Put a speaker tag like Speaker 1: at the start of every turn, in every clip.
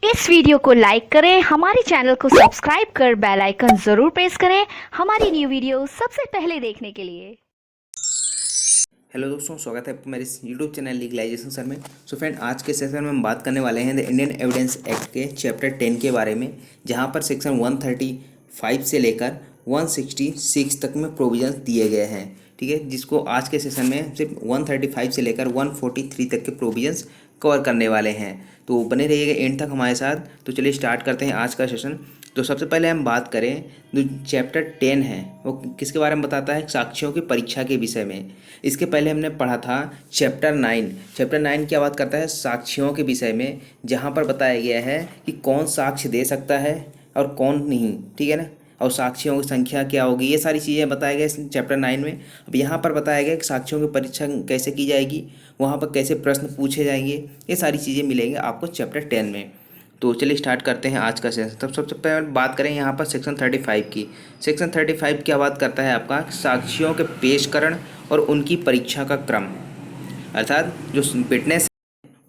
Speaker 1: इस वीडियो को लाइक करें, हमारे चैनल को सब्सक्राइब कर बेल आइकन जरूर प्रेस करें हमारी न्यू वीडियो सबसे पहले देखने के लिए।
Speaker 2: हेलो दोस्तों, स्वागत है आपका मेरे यूट्यूब चैनल लीगलाइजेशन सर में। सो फ्रेंड, आज के सेशन में हम बात करने वाले हैं द इंडियन एविडेंस एक्ट के चैप्टर 10 के बारे में, जहां पर सेक्शन 135 से लेकर 166 तक में प्रोविजंस दिए गए हैं। ठीक है, जिसको आज के सेशन में सिर्फ 135 से लेकर 143 तक के प्रोविजंस कवर करने वाले हैं। तो बने रहिएगा एंड तक हमारे साथ। तो चलिए स्टार्ट करते हैं आज का सेशन। तो सबसे पहले हम बात करें, जो चैप्टर 10 है वो किसके बारे में बताता है? साक्ष्यों की परीक्षा के विषय में। इसके पहले हमने पढ़ा था चैप्टर 9। चैप्टर 9 क्या बात करता है? साक्ष्यों के विषय में, जहाँ पर बताया गया है कि कौन साक्ष्य दे सकता है और कौन नहीं। ठीक है ना, और साक्ष्यों की संख्या क्या होगी, ये सारी चीज़ें बताया गया इस चैप्टर 9 में। अब यहाँ पर बताया गया कि साक्ष्यों की परीक्षा कैसे की जाएगी, वहाँ पर कैसे प्रश्न पूछे जाएंगे, ये सारी चीज़ें मिलेंगे आपको चैप्टर 10 में। तो चलिए स्टार्ट करते हैं आज का सेशन। तब सबसे पहले बात करें यहाँ पर सेक्शन 35 की। सेक्शन 35 क्या बात करता है? आपका साक्ष्यों के पेशकरण और उनकी परीक्षा का क्रम, अर्थात जो विटनेस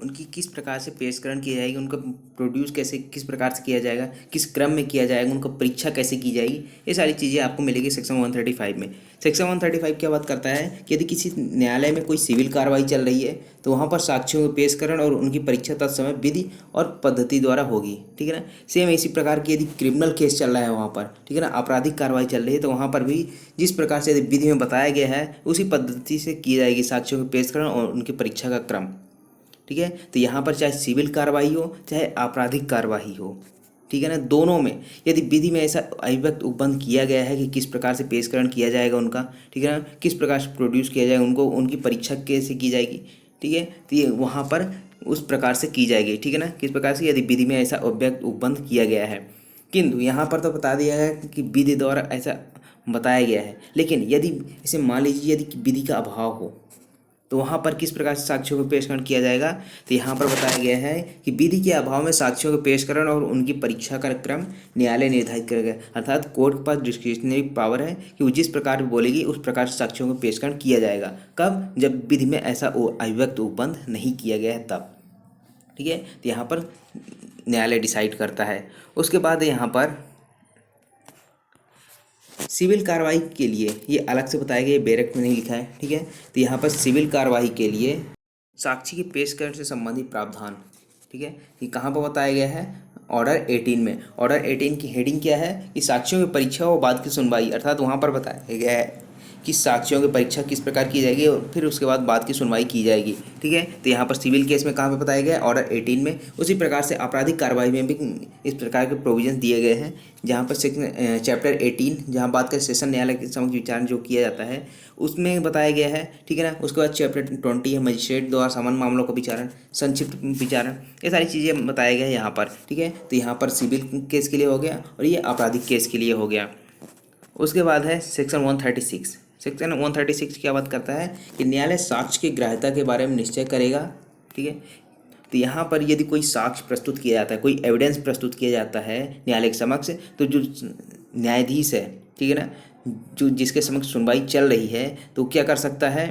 Speaker 2: उनकी किस प्रकार से पेशकरण की जाएगी, उनका प्रोड्यूस कैसे किस प्रकार से किया जाएगा, किस क्रम में किया जाएगा, उनका परीक्षा कैसे की जाएगी, ये सारी चीज़ें आपको मिलेगी सेक्शन 135 में। सेक्शन 135 क्या बात करता है कि यदि किसी न्यायालय में कोई सिविल कार्रवाई चल रही है तो वहाँ पर साक्ष्यों के पेशकरण और उनकी परीक्षा तत्समय विधि और पद्धति द्वारा होगी। ठीक है ना, सेम इसी प्रकार की यदि क्रिमिनल केस चल रहा है वहाँ पर, ठीक है ना, आपराधिक कार्रवाई चल रही है, तो वहाँ पर भी जिस प्रकार से यदि विधि में बताया गया है उसी पद्धति से की जाएगी साक्ष्यों के पेशकरण और उनकी परीक्षा का क्रम। ठीक है, तो यहाँ पर चाहे सिविल कार्रवाई हो चाहे आपराधिक कार्रवाई हो, ठीक है ना, दोनों में यदि विधि में ऐसा अभिव्यक्त उपबंध किया गया है कि किस प्रकार से पेशकरण किया जाएगा उनका, ठीक है ना, किस प्रकार से प्रोड्यूस किया जाएगा उनको, उनकी परीक्षा कैसे की जाएगी, ठीक है, तो ये वहाँ पर उस प्रकार से की जाएगी। ठीक है ना, किस प्रकार से यदि विधि में ऐसा अभिव्यक्त उपबंध किया गया है। किंतु यहाँ पर तो बता दिया है कि विधि द्वारा ऐसा बताया गया है, लेकिन यदि इसे मान लीजिए यदि विधि का अभाव हो तो वहाँ पर किस प्रकार से साक्ष्यों का पेशकरण किया जाएगा? तो यहाँ पर बताया गया है कि विधि के अभाव में साक्ष्यों के पेशकरण और उनकी परीक्षा का क्रम न्यायालय निर्धारित करेगा। अर्थात कोर्ट के पास डिस्क्रिशनरी पावर है कि वो जिस प्रकार बोलेगी उस प्रकार से साक्ष्यों का पेशकरण किया जाएगा। कब? जब विधि में ऐसा अभिव्यक्त उपबंध नहीं किया गया है तब। ठीक है, तो यहाँ पर न्यायालय डिसाइड करता है। उसके बाद यहाँ पर सिविल कार्रवाई के लिए ये अलग से बताया गया, बैरक में नहीं लिखा है। ठीक है, तो यहाँ पर सिविल कार्रवाई के लिए साक्षी के पेशकरण से संबंधित प्रावधान, ठीक है, ये कहाँ पर बताया गया है? ऑर्डर 18 में। ऑर्डर 18 की हेडिंग क्या है कि साक्ष्यों की परीक्षा और बाद की सुनवाई, अर्थात वहाँ पर बताया गया है कि साक्ष्यों की परीक्षा किस प्रकार की जाएगी और फिर उसके बाद की सुनवाई की जाएगी। ठीक है, तो यहाँ पर सिविल केस में कहाँ पे बताया गया है? ऑर्डर 18 में। उसी प्रकार से आपराधिक कार्रवाई में भी इस प्रकार के प्रोविजन दिए गए हैं, जहाँ पर सेक्शन चैप्टर 18 जहाँ बात करें सेशन न्यायालय के समक्ष विचारण जो किया जाता है उसमें बताया गया है। ठीक है ना, उसके बाद चैप्टर 20 है मजिस्ट्रेट द्वारा सामान्य मामलों का विचारण, संक्षिप्त विचारण, ये सारी चीज़ें बताया गया है यहाँ पर। ठीक है, तो यहाँ पर सिविल केस के लिए हो गया और ये आपराधिक केस के लिए हो गया। उसके बाद है सेक्शन 136। सेक्शन 136 क्या बात करता है कि न्यायालय साक्ष्य की ग्राह्यता के बारे में निश्चय करेगा। ठीक है, तो यहाँ पर यदि कोई साक्ष्य प्रस्तुत किया जाता है, कोई एविडेंस प्रस्तुत किया जाता है न्यायालय के समक्ष, तो जो न्यायाधीश है, ठीक है ना, जो जिसके समक्ष सुनवाई चल रही है, तो क्या कर सकता है?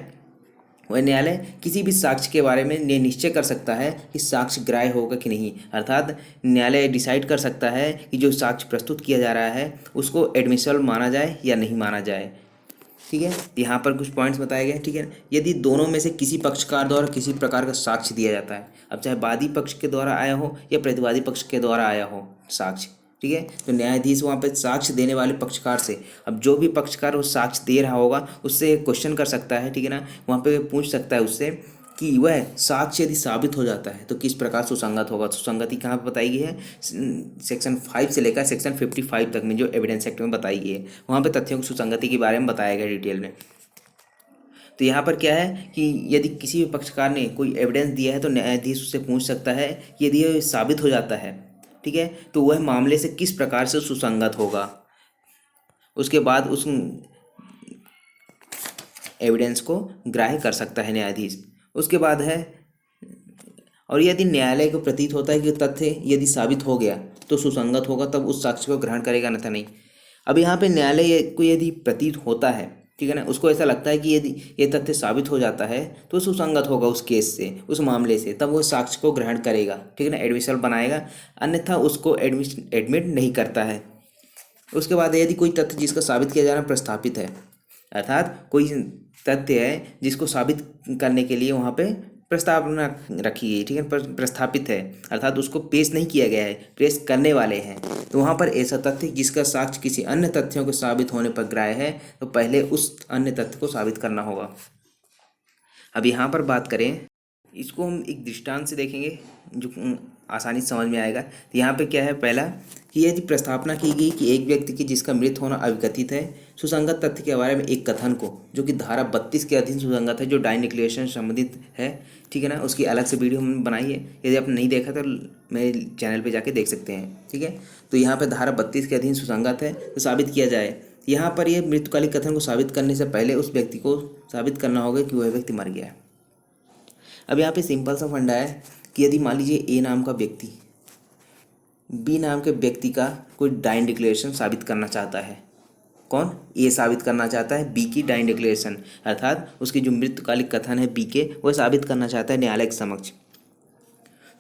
Speaker 2: वह न्यायालय किसी भी साक्ष्य के बारे में निश्चय कर सकता है कि साक्ष्य ग्राह्य होगा कि नहीं। अर्थात न्यायालय डिसाइड कर सकता है कि जो साक्ष्य प्रस्तुत किया जा रहा है उसको एडमिसिबल माना जाए या नहीं माना जाए। ठीक है, यहाँ पर कुछ पॉइंट्स बताए गए हैं। ठीक है, यदि दोनों में से किसी पक्षकार द्वारा किसी प्रकार का साक्ष्य दिया जाता है, अब चाहे वादी पक्ष के द्वारा आया हो या प्रतिवादी पक्ष के द्वारा आया हो साक्ष्य, ठीक है, तो न्यायाधीश वहाँ पे साक्ष्य देने वाले पक्षकार से, अब जो भी पक्षकार वो साक्ष्य दे रहा होगा उससे क्वेश्चन कर सकता है। ठीक है ना, वहाँ पे पूछ सकता है उससे कि वह साक्ष्य यदि साबित हो जाता है तो किस प्रकार सुसंगत होगा। सुसंगति कहाँ पे बताई गई है? सेक्शन 5 से लेकर सेक्शन 55 तक में जो एविडेंस एक्ट में बताई गई है, वहाँ पे तथ्यों की सुसंगति के बारे में बताया गया डिटेल में। तो यहाँ पर क्या है कि यदि किसी भी पक्षकार ने कोई एविडेंस दिया है तो न्यायाधीश उससे पूछ सकता है कि यदि ये साबित हो जाता है, ठीक है, तो वह मामले से किस प्रकार से सुसंगत होगा। उसके बाद उस एविडेंस को ग्राह्य कर सकता है न्यायाधीश। उसके बाद है, और यदि न्यायालय को प्रतीत होता है कि तथ्य यदि साबित हो गया तो सुसंगत होगा, तब उस साक्ष्य को ग्रहण करेगा, अन्यथा नहीं। अब यहाँ पे न्यायालय को यदि प्रतीत होता है ठीक है ना। उसको ऐसा लगता है कि यदि ये तथ्य साबित हो जाता है तो सुसंगत होगा उस केस से, उस मामले से, तब वो साक्ष्य को ग्रहण करेगा, ठीक है ना, एडमिसल बनाएगा, अन्यथा उसको एडमिट नहीं करता है। उसके बाद यदि कोई तथ्य जिसका साबित किया जाना प्रस्थापित है, अर्थात कोई तथ्य है जिसको साबित करने के लिए वहाँ पे प्रस्तावना रखी गई, ठीक है, प्रस्थापित है, अर्थात उसको पेश नहीं किया गया है, पेश करने वाले हैं, तो वहाँ पर ऐसा तथ्य जिसका साक्ष्य किसी अन्य तथ्यों के साबित होने पर ग्राह्य है, तो पहले उस अन्य तथ्य को साबित करना होगा। अब यहाँ पर बात करें, इसको हम एक दृष्टांत से देखेंगे जो आसानी से समझ में आएगा। तो यहाँ पे क्या है, पहला कि यदि प्रस्तावना की गई कि एक व्यक्ति की जिसका मृत होना अविकथित है, सुसंगत तथ्य के बारे में एक कथन को, जो कि धारा 32 के अधीन सुसंगत है, जो डाइन्यूक्लिएशन संबंधित है, ठीक है ना, उसकी अलग से वीडियो हमने बनाई है, यदि आपने नहीं देखा तो मेरे चैनल पर जाके देख सकते हैं, ठीक है। तो यहाँ पर धारा 32 के अधीन सुसंगत है तो साबित किया जाए। यहाँ पर यह मृत्युकालिक कथन को साबित करने से पहले उस व्यक्ति को साबित करना होगा कि वह व्यक्ति मर गया है। अब यहाँ पे सिंपल सा फंडा है कि यदि मान लीजिए ए नाम का व्यक्ति बी नाम के व्यक्ति का कोई डाइन डिक्लेरेशन साबित करना चाहता है, कौन, ए साबित करना चाहता है बी की डाइन डिक्लेरेशन, अर्थात उसकी जो मृत्युकालिक कथन है बी के, वह साबित करना चाहता है न्यायालय के समक्ष।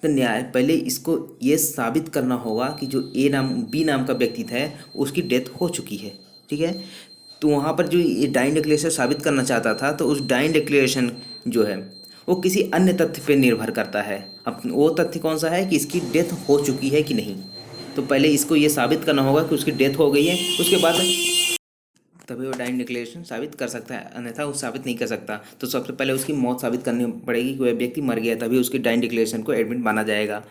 Speaker 2: तो न्याय पहले इसको ये साबित करना होगा कि जो बी नाम का व्यक्ति था उसकी डेथ हो चुकी है, ठीक है। तो वहाँ पर जो ये डाइन डिक्लेरेशन साबित करना चाहता था, तो उस डाइन डिक्लेरेशन जो है वो किसी अन्य तथ्य पर निर्भर करता है। अब वो तथ्य कौन सा है कि इसकी डेथ हो चुकी है कि नहीं, तो पहले इसको ये साबित करना होगा कि उसकी डेथ हो गई है, उसके बाद तभी वो डाइन डिक्लेरेशन साबित कर सकता है, अन्यथा वो साबित नहीं कर सकता। तो सबसे पहले उसकी मौत साबित करनी पड़ेगी कि वह व्यक्ति मर गया, तभी उसकी डाइन डिक्लेरेशन को एडमिट माना जाएगा।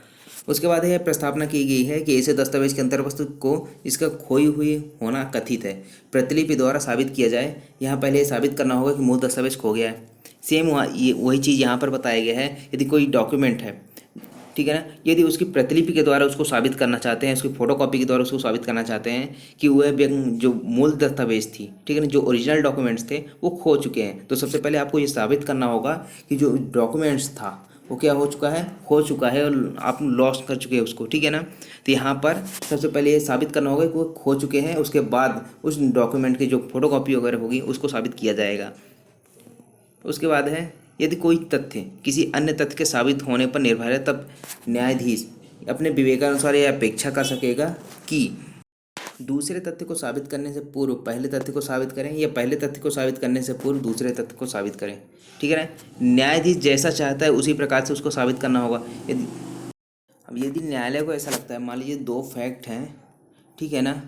Speaker 2: उसके बाद यह प्रस्तावना की गई है कि ऐसे दस्तावेज के अंतर्वस्तु को इसका खोई हुई होना कथित है प्रतिलिपि द्वारा साबित किया जाए। यहाँ पहले साबित करना होगा कि मूल दस्तावेज खो गया है। सेम वही चीज़ यहाँ पर बताया गया है। यदि कोई डॉक्यूमेंट है, ठीक है ना, यदि उसकी प्रतिलिपि के द्वारा उसको साबित करना चाहते हैं, उसकी फोटोकॉपी के द्वारा उसको साबित करना चाहते हैं कि वह जो मूल दस्तावेज थी, ठीक है ना, जो ओरिजिनल डॉक्यूमेंट्स थे वो खो चुके हैं, तो सबसे पहले आपको ये साबित करना होगा कि जो डॉक्यूमेंट्स था वो क्या हो चुका है, खो चुका है, और आप लॉस्ट कर चुके हैं उसको, ठीक है ना। तो यहाँ पर सबसे पहले ये साबित करना होगा कि वो खो चुके हैं, उसके बाद उस डॉक्यूमेंट की जो फोटोकॉपी वगैरह होगी उसको साबित किया जाएगा। उसके बाद है, यदि कोई तथ्य किसी अन्य तथ्य के साबित होने पर निर्भर है, तब न्यायाधीश अपने विवेकानुसार यह अपेक्षा कर सकेगा कि दूसरे तथ्य को साबित करने से पूर्व पहले तथ्य को साबित करें, या पहले तथ्य को साबित करने से पूर्व दूसरे तथ्य को साबित करें, ठीक है ना। न्यायाधीश जैसा चाहता है उसी प्रकार से उसको साबित करना होगा। यदि न्यायालय को ऐसा लगता है, मान लीजिए दो फैक्ट हैं, ठीक है ना,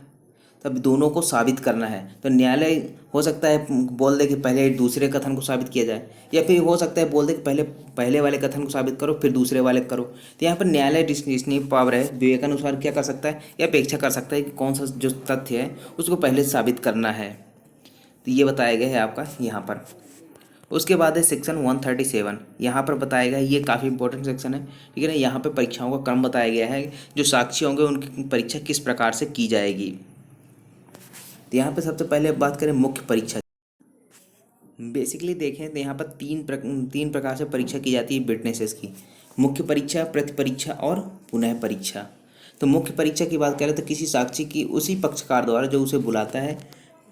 Speaker 2: तब दोनों को साबित करना है, तो न्यायालय हो सकता है बोल दे कि पहले दूसरे कथन को साबित किया जाए, या फिर हो सकता है बोल दे कि पहले वाले कथन को साबित करो फिर दूसरे वाले करो। तो यहाँ पर न्यायालय डिस्क्रिशनरी पावर है, विवेकानुसार क्या कर सकता है, या अपेक्षा कर सकता है कि कौन सा जो तथ्य है उसको पहले साबित करना है। तो ये बताया गया है आपका यहाँ पर। उसके बाद है सेक्शन 137, यहाँ पर बताया गया है, ये काफ़ी इंपॉर्टेंट सेक्शन है, ठीक है ना। यहाँ पर परीक्षाओं का क्रम बताया गया है, जो साक्षी होंगे उनकी परीक्षा किस प्रकार से की जाएगी। तो यहाँ पे सबसे पहले बात करें मुख्य परीक्षा। बेसिकली देखें तो यहाँ पर तीन प्रकार से परीक्षा की जाती है विटनेसेस की, मुख्य परीक्षा, प्रतिपरीक्षा और पुनः परीक्षा। तो मुख्य परीक्षा की बात करें तो किसी साक्षी की उसी पक्षकार द्वारा जो उसे बुलाता है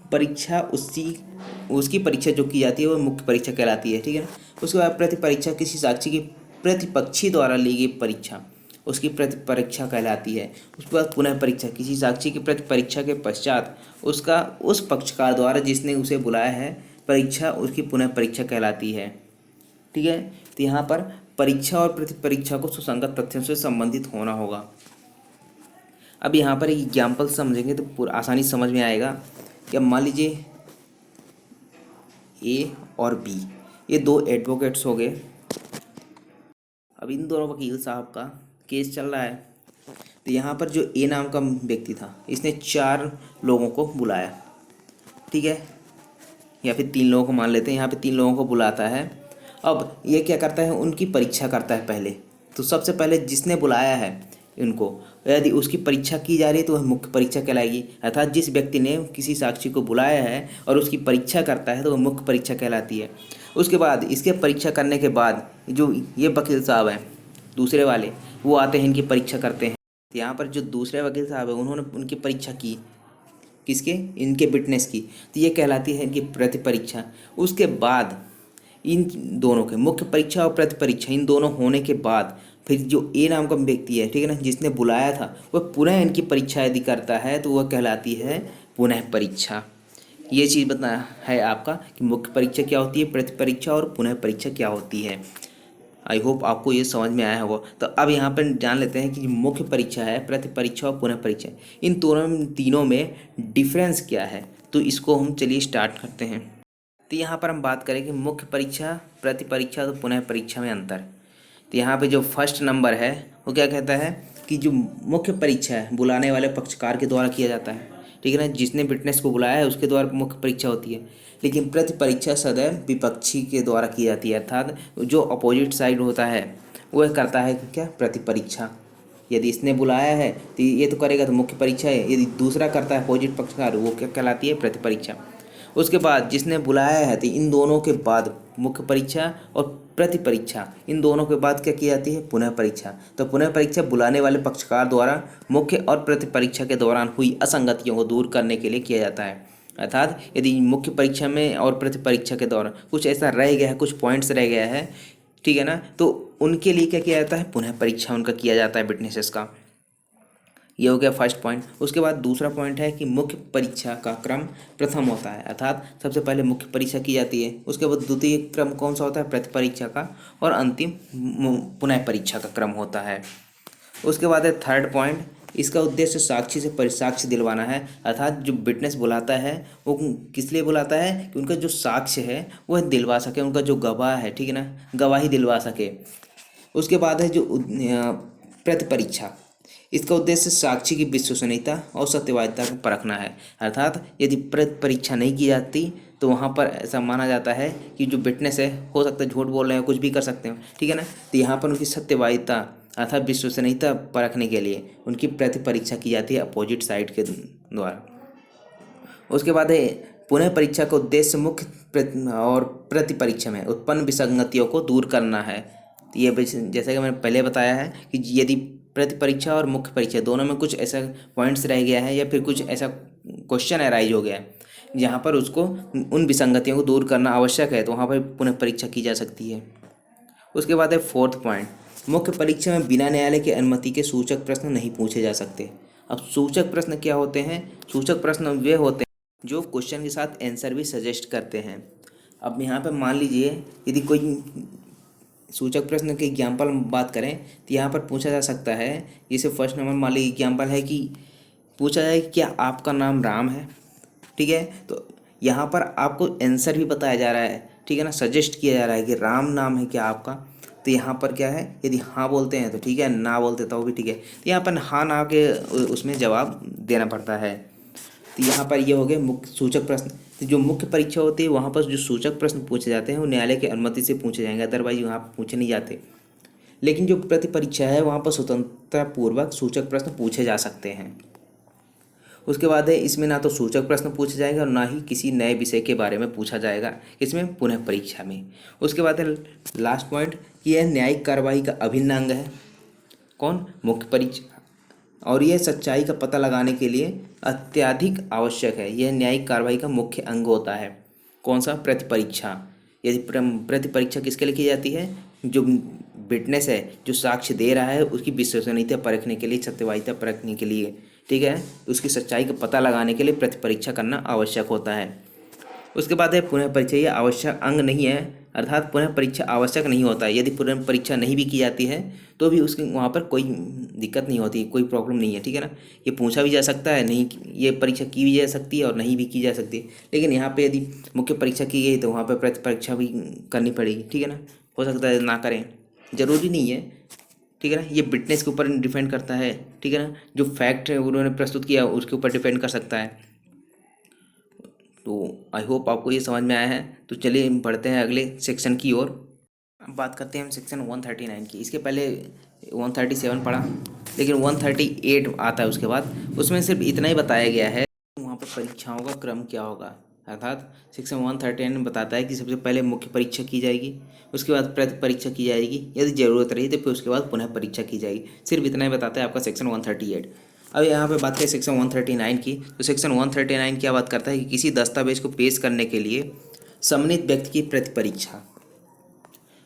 Speaker 2: परीक्षा, उसकी परीक्षा जो की जाती है वो मुख्य परीक्षा कहलाती है, ठीक है ना। उसके बाद प्रतिपरीक्षा किसी साक्षी की प्रतिपक्षी द्वारा ली गई परीक्षा, उसकी प्रतिपरीक्षा कहलाती है। उसके बाद पुनः परीक्षा किसी साक्षी की प्रतिपरीक्षा के पश्चात उसका उस पक्षकार द्वारा जिसने उसे बुलाया है परीक्षा, उसकी पुनः परीक्षा कहलाती है, ठीक है। तो यहाँ पर परीक्षा और प्रतिपरीक्षा को सुसंगत तथ्यों से संबंधित होना होगा। अब यहाँ पर एक एग्जाम्पल समझेंगे तो पूरा आसानी से समझ में आएगा। कि मान लीजिए ए और बी, ये दो एडवोकेट्स हो गए। अब इन दोनों वकील साहब का केस चल रहा है। तो यहाँ पर जो ए नाम का व्यक्ति था, इसने 4 लोगों को बुलाया, ठीक है, या फिर 3 लोगों को मान लेते हैं। यहाँ पे 3 लोगों को बुलाता है। अब ये क्या करता है, उनकी परीक्षा करता है पहले। तो सबसे पहले जिसने बुलाया है इनको, यदि उसकी परीक्षा की जा रही है तो वह मुख्य परीक्षा कहलाएगी, अर्थात जिस व्यक्ति ने किसी साक्षी को बुलाया है और उसकी परीक्षा करता है तो वह मुख्य परीक्षा कहलाती है। उसके बाद इसके परीक्षा करने के बाद जो ये वकील साहब हैं दूसरे वाले, वो आते हैं इनकी परीक्षा करते हैं। तो यहाँ पर जो दूसरे वकील साहब हैं उन्होंने उनकी परीक्षा की, किसके, इनके विटनेस की, तो ये कहलाती है इनकी प्रतिपरीक्षा। उसके बाद इन दोनों के मुख्य परीक्षा और प्रतिपरीक्षा इन दोनों होने के बाद फिर जो ए नाम का व्यक्ति है, ठीक है ना, जिसने बुलाया था, वह पुनः इनकी परीक्षा यदि करता है तो वह कहलाती है पुनः परीक्षा। ये चीज़ बताना है आपका कि मुख्य परीक्षा क्या होती है, प्रतिपरीक्षा और पुनः परीक्षा क्या होती है। आई होप आपको ये समझ में आया होगा। तो अब यहाँ पर जान लेते हैं कि मुख्य परीक्षा है, प्रतिपरीक्षा और पुनः परीक्षा, इन दोनों तीनों में डिफरेंस क्या है। तो इसको हम चलिए स्टार्ट करते हैं। तो यहाँ पर हम बात करें कि मुख्य परीक्षा, प्रतिपरीक्षा तो पुनः परीक्षा में अंतर। तो यहाँ पे जो फर्स्ट नंबर है वो क्या कहता है कि जो मुख्य परीक्षा है बुलाने वाले पक्षकार के द्वारा किया जाता है, ठीक है ना, जिसने विटनेस को बुलाया है उसके द्वारा मुख्य परीक्षा होती है। लेकिन प्रतिपरीक्षा सदैव विपक्षी के द्वारा की जाती है, अर्थात जो अपोजिट साइड होता है वह करता है क्या, प्रतिपरीक्षा। यदि इसने बुलाया है तो ये तो करेगा तो मुख्य परीक्षा है, यदि दूसरा करता है अपोजिट पक्षकार वो क्या कहलाती है, प्रतिपरीक्षा। उसके बाद जिसने बुलाया है तो इन दोनों के बाद मुख्य परीक्षा और प्रतिपरीक्षा, इन दोनों के बाद क्या की जाती है, पुनः परीक्षा। तो पुनः परीक्षा बुलाने वाले पक्षकार द्वारा मुख्य और प्रतिपरीक्षा के दौरान हुई असंगतियों को दूर करने के लिए किया जाता है। अर्थात यदि मुख्य परीक्षा में और प्रतिपरीक्षा के दौरान कुछ ऐसा रह गया है, कुछ पॉइंट्स रह गया है, ठीक है ना, तो उनके लिए क्या किया जाता है, पुनः परीक्षा उनका किया जाता है विटनेसेस का। ये हो गया फर्स्ट पॉइंट। उसके बाद दूसरा पॉइंट है कि मुख्य परीक्षा का क्रम प्रथम होता है, अर्थात सबसे पहले मुख्य परीक्षा की जाती है, उसके बाद द्वितीय क्रम कौन सा होता है, प्रतिपरीक्षा का, और अंतिम पुनः परीक्षा का क्रम होता है। उसके बाद है थर्ड पॉइंट, इसका उद्देश्य साक्षी से परिसाक्ष्य दिलवाना है, अर्थात जो विटनेस बुलाता है वो किस लिए बुलाता है कि उनका जो साक्ष्य है वह दिलवा सके, उनका जो गवाह है, ठीक है ना, गवाही दिलवा सके। उसके बाद है जो प्रतिपरीक्षा, इसका उद्देश्य साक्षी की विश्वसनीयता और सत्यवादिता को परखना है, अर्थात यदि परीक्षा नहीं की जाती तो वहाँ पर ऐसा माना जाता है कि जो विटनेस है हो सकता है झूठ बोल रहे हैं, कुछ भी कर सकते हैं, ठीक है ना, तो यहाँ पर उनकी सत्यवादिता अर्थात विश्वसनीयता परखने के लिए उनकी प्रतिपरीक्षा की जाती है अपोजिट साइड के द्वारा। उसके बाद है पुनः परीक्षा का उद्देश्य मुख्य और प्रतिपरीक्षा में उत्पन्न विसंगतियों को दूर करना है। तो ये जैसा कि मैंने पहले बताया है कि यदि प्रतिपरीक्षा और मुख्य परीक्षा दोनों में कुछ ऐसा पॉइंट्स रह गया है या फिर कुछ ऐसा क्वेश्चन अराइज हो गया है जहाँ पर उसको उन विसंगतियों को दूर करना आवश्यक है, तो वहाँ पर पुनः परीक्षा की जा सकती है। उसके बाद है फोर्थ पॉइंट, मुख्य परीक्षा में बिना न्यायालय की अनुमति के सूचक प्रश्न नहीं पूछे जा सकते। अब सूचक प्रश्न क्या होते हैं, सूचक प्रश्न वे होते हैं जो क्वेश्चन के साथ आंसर भी सजेस्ट करते हैं। अब यहाँ पर मान लीजिए यदि कोई सूचक प्रश्न के एग्जाम्पल बात करें तो यहाँ पर पूछा जा सकता है, जैसे फर्स्ट नंबर मान लीजिए एग्जाम्पल है कि पूछा जाए कि क्या आपका नाम राम है, ठीक है, तो यहाँ पर आपको आंसर भी बताया जा रहा है, ठीक है ना, सजेस्ट किया जा रहा है कि राम नाम है क्या आपका। तो यहाँ पर क्या है, यदि हाँ बोलते हैं तो ठीक है, ना बोलते तो भी ठीक है, तो यहाँ पर हाँ ना के उसमें जवाब देना पड़ता है। तो यहाँ पर ये हो गए मुख्य सूचक प्रश्न। तो जो मुख्य परीक्षा होती है वहाँ पर जो सूचक प्रश्न पूछे जाते हैं वो न्यायालय की अनुमति से पूछे जाएंगे, अदरवाइज वहाँ पर पूछे नहीं जाते। लेकिन जो प्रतिपरीक्षा है वहाँ पर स्वतंत्रतापूर्वक सूचक प्रश्न पूछे जा सकते हैं। उसके बाद है इसमें ना तो सूचक प्रश्न पूछे जाएंगे और ना ही किसी नए विषय के बारे में पूछा जाएगा, इसमें पुनः परीक्षा में। उसके बाद है लास्ट पॉइंट कि यह न्यायिक कार्रवाई का अभिन्न अंग है, कौन, मुख्य परीक्षा, और यह सच्चाई का पता लगाने के लिए अत्यधिक आवश्यक है। यह न्यायिक कार्रवाई का मुख्य अंग होता है, कौन सा, प्रतिपरीक्षा। यदि प्रतिपरीक्षा किसके लिए की जाती है, जो विटनेस है, जो साक्ष्य दे रहा है उसकी विश्वसनीयता परखने के लिए, सत्यवादिता परखने के लिए, ठीक है, उसकी सच्चाई का पता लगाने के लिए प्रतिपरीक्षा करना आवश्यक होता है। उसके बाद है पुनः परीक्षा, यह आवश्यक अंग नहीं है, अर्थात पुनः परीक्षा आवश्यक नहीं होता है। यदि पुनः परीक्षा नहीं भी की जाती है तो भी उसके वहाँ पर कोई दिक्कत नहीं होती, कोई प्रॉब्लम नहीं है, ठीक है ना, ये पूछा भी जा सकता है, नहीं ये परीक्षा की भी जा सकती है और नहीं भी की जा सकती। लेकिन यहाँ पे यदि मुख्य परीक्षा की गई तो वहाँ पर प्रतिपरीक्षा भी करनी पड़ेगी, ठीक है ना, हो सकता है ना करें, ज़रूरी नहीं है, ठीक है ना, ये विटनेस के ऊपर डिपेंड करता है, ठीक है ना, जो फैक्ट है उन्होंने प्रस्तुत किया उसके ऊपर डिपेंड कर सकता है। तो आई होप आपको ये समझ में आया है। तो चलिए बढ़ते हैं अगले सेक्शन की ओर। अब बात करते हैं हम सेक्शन 139 की। इसके पहले 137 पढ़ा, लेकिन 138 आता है उसके बाद, उसमें सिर्फ इतना ही बताया गया है वहाँ पर परीक्षाओं का क्रम क्या होगा। अर्थात सेक्शन 139 बताता है कि सबसे पहले मुख्य परीक्षा की जाएगी, उसके बाद प्रतिपरीक्षा की जाएगी, यदि ज़रूरत रही तो फिर उसके बाद पुनः परीक्षा की जाएगी। सिर्फ इतना ही बताता है आपका सेक्शन 138। अब यहाँ पे बात करें सेक्शन 139 की, तो सेक्शन 139 क्या बात करता है कि किसी दस्तावेज को पेश करने के लिए सम्मानित व्यक्ति की प्रतिपरीक्षा।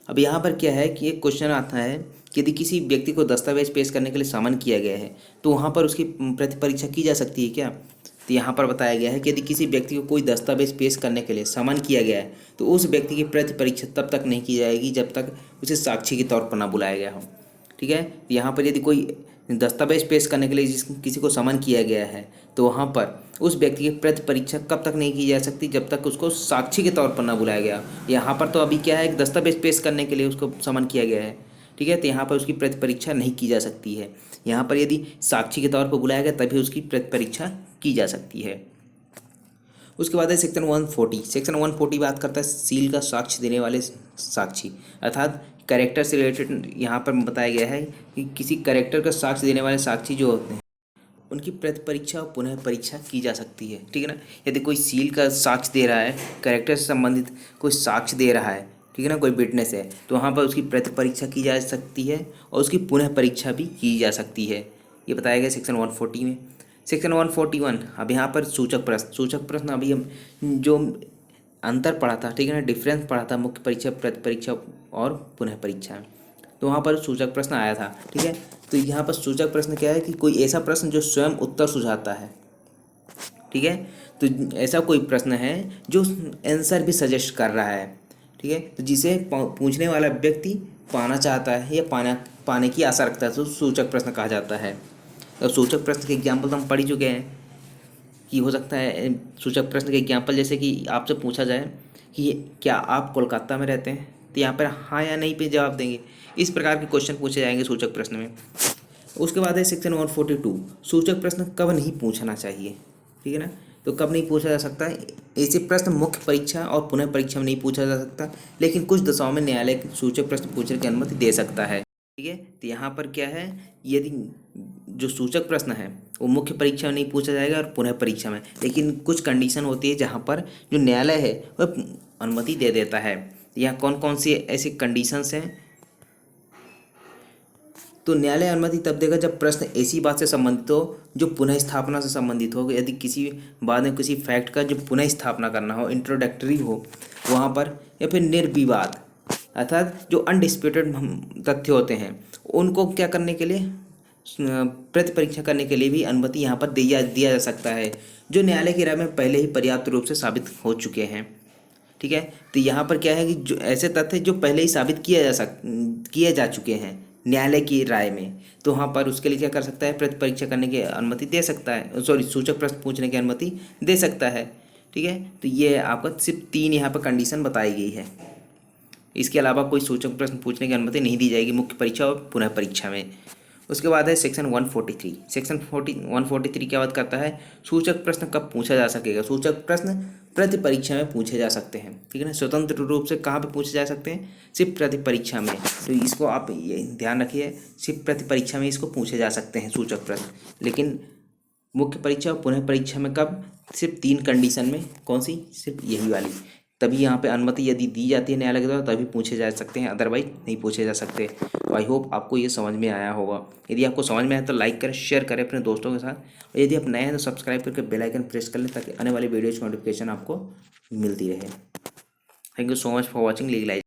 Speaker 2: अब यहाँ पर क्या है कि एक क्वेश्चन आता है कि यदि किसी व्यक्ति को दस्तावेज पेश करने के लिए सामन किया गया है तो वहाँ पर उसकी प्रतिपरीक्षा की जा सकती है क्या। तो यहाँ पर बताया गया है कि यदि किसी व्यक्ति को कोई दस्तावेज पेश करने के लिए सामन किया गया है तो उस व्यक्ति की प्रतिपरीक्षा तब तक नहीं की जाएगी जब तक उसे साक्षी के तौर पर ना बुलाया गया हो। ठीक है, तो यहाँ पर यदि कोई दस्तावेज पेश करने के लिए किसी को समन किया गया है तो वहाँ पर उस व्यक्ति की प्रतिपरीक्षा कब तक नहीं की जा सकती जब तक उसको साक्षी के तौर पर ना बुलाया गया। यहाँ पर तो अभी क्या है, एक दस्तावेज पेश करने के लिए उसको समन किया गया है। ठीक है, तो यहाँ पर उसकी प्रतिपरीक्षा नहीं की जा सकती है। यहाँ पर यदि साक्षी के तौर पर बुलाया गया तभी उसकी प्रतिपरीक्षा की जा सकती है। उसके बाद है सेक्शन 140। सेक्शन 140 बात करता है सील का साक्ष्य देने वाले साक्षी, अर्थात कैरेक्टर से रिलेटेड यहाँ पर बताया गया है कि किसी कैरेक्टर का साक्ष्य देने वाले साक्षी जो होते हैं उनकी प्रतिपरीक्षा और पुनः परीक्षा की जा सकती है। ठीक है ना, यदि कोई सील का साक्ष्य दे रहा है, कैरेक्टर से संबंधित कोई साक्ष्य दे रहा है, ठीक है ना, कोई विटनेस है, तो वहाँ पर उसकी प्रतिपरीक्षा की जा सकती है और उसकी पुनः परीक्षा भी की जा सकती है। ये बताया गया सेक्शन 140 में। सेक्शन 141, अब यहाँ पर सूचक प्रश्न। सूचक प्रश्न अभी हम जो अंतर पढ़ा था, ठीक है ना, डिफरेंस पढ़ा था मुख्य परीक्षा, प्रतिपरीक्षा और पुनः परीक्षा, तो वहाँ पर सूचक प्रश्न आया था। ठीक है, तो यहाँ पर सूचक प्रश्न क्या है कि कोई ऐसा प्रश्न जो स्वयं उत्तर सुझाता है। ठीक है, तो ऐसा कोई प्रश्न है जो आंसर भी सजेस्ट कर रहा है। ठीक है, तो जिसे पूछने वाला व्यक्ति पाना चाहता है या पाने की आशा रखता है तो सूचक प्रश्न कहा जाता है। और सूचक प्रश्न के एग्जाम्पल तो हम पढ़ ही चुके हैं कि हो सकता है सूचक प्रश्न के एग्जाम्पल जैसे कि आपसे पूछा जाए कि क्या आप कोलकाता में रहते हैं, तो यहाँ पर हाँ या नहीं पे जवाब देंगे। इस प्रकार के क्वेश्चन पूछे जाएंगे सूचक प्रश्न में। उसके बाद है सेक्शन 142, सूचक प्रश्न कब नहीं पूछना चाहिए। ठीक है ना, तो कब नहीं पूछा जा सकता है, ऐसे प्रश्न मुख्य परीक्षा और पुनः परीक्षा में नहीं पूछा जा सकता, लेकिन कुछ दशाओं में न्यायालय सूचक प्रश्न पूछने की अनुमति दे सकता है। ठीक है, तो यहाँ पर क्या है, यदि जो सूचक प्रश्न है वो मुख्य परीक्षा में नहीं पूछा जाएगा और पुनः परीक्षा में, लेकिन कुछ कंडीशन होती है जहाँ पर जो न्यायालय है वह अनुमति दे देता है। यहाँ कौन कौन सी ऐसी कंडीशंस हैं, तो न्यायालय अनुमति तब देगा जब प्रश्न ऐसी बात से संबंधित हो जो पुनः स्थापना से संबंधित हो। यदि किसी बाद में किसी फैक्ट का जो पुनः स्थापना करना हो, इंट्रोडक्टरी हो वहाँ पर, या फिर निर्विवाद अर्थात जो अनडिस्प्यूटेड तथ्य होते हैं उनको क्या करने के लिए, प्रतिपरीक्षा करने के लिए भी अनुमति यहाँ पर दिया जा सकता है, जो न्यायालय की राय में पहले ही पर्याप्त रूप से साबित हो चुके हैं। ठीक है, तो यहाँ पर क्या है कि जो ऐसे तथ्य जो पहले ही साबित किए जा चुके हैं न्यायालय की राय में, तो वहाँ पर उसके लिए क्या कर सकता है, प्रतिपरीक्षा करने की अनुमति दे सकता है, सॉरी सूचक प्रश्न पूछने की अनुमति दे सकता है। ठीक है, तो ये आपका सिर्फ 3 यहाँ पर कंडीशन बताई गई है। इसके अलावा कोई सूचक प्रश्न पूछने की अनुमति नहीं दी जाएगी मुख्य परीक्षा और पुनः परीक्षा में। उसके बाद है सेक्शन 143। सेक्शन 143 क्या बात करता है, सूचक प्रश्न कब पूछा जा सकेगा। सूचक प्रश्न प्रति परीक्षा में पूछे जा सकते हैं। ठीक है ना, स्वतंत्र रूप से कहाँ पे पूछे जा सकते हैं, सिर्फ प्रति परीक्षा में। तो इसको आप ये ध्यान रखिए, सिर्फ प्रति परीक्षा में इसको पूछे जा सकते हैं सूचक प्रश्न, लेकिन मुख्य परीक्षा और पुनः परीक्षा में कब, सिर्फ 3 कंडीशन में। कौन सी, सिर्फ यही वाली, तभी यहाँ पे अनुमति यदि दी जाती है न्यायालय के द्वारा तभी पूछे जा सकते हैं, अदरवाइज नहीं पूछे जा सकते। तो आई होप आपको ये समझ में आया होगा। यदि आपको समझ में आया तो लाइक करें, शेयर करें अपने दोस्तों के साथ, और यदि आप नए हैं तो सब्सक्राइब करके बेल आइकन प्रेस कर लें ताकि आने वाली वीडियोज़ की नोटिफिकेशन आपको मिलती रहे। Thank you so much for watching legalise.